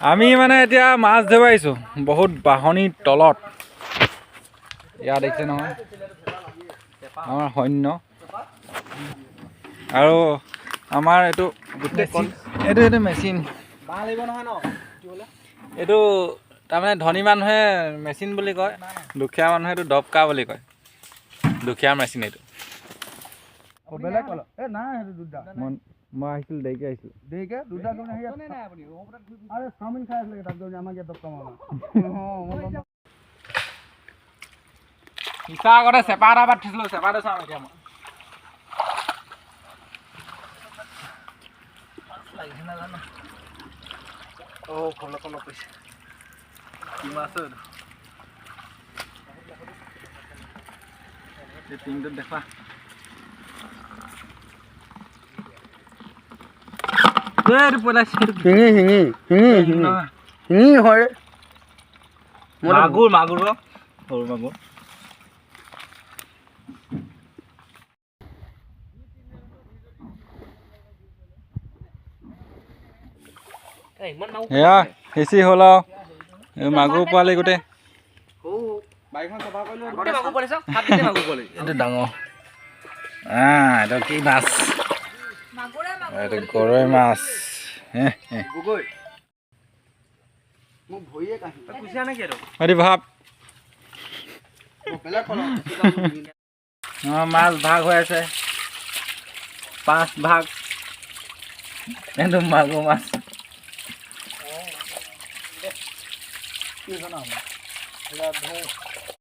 আমি মানে এতিয়া মাছ ধৰিব আহিছোঁ বহুত বাহনিৰ তলত। ইয়াত দেখিছে নহয় আমাৰ সৈন্য আৰু আমাৰ এইটো গোটেই এইটো মেচিন এইটো তাৰমানে ধনী মানুহে মেচিন বুলি কয়, দুখীয়া মানুহে এইটো দবকা বুলি কয়। দুখীয়া মেচিন এইটো। মই আহিছিলোঁ দেৰিকৈ আহিছিলোঁ। ইচ্ছা আগতে চেপা এটা বাদ থৈছিলোঁ, চেপাটো চাওঁ এতিয়া মই। কি মাছ টিংটোত দেখা মাগুৰ মাগুৰ সৰু মাগুৰ। এয়া বেছি হ'ল আৰু মাগুৰ পোৱালি গোটেই। এইটো ডাঙৰ এইটো কি মাছ? এইটো গৰৈ মাছ। ভাব মাছ ভাগ হৈ আছে 5 ভাগ। এইটো মাগুৰ মাছ।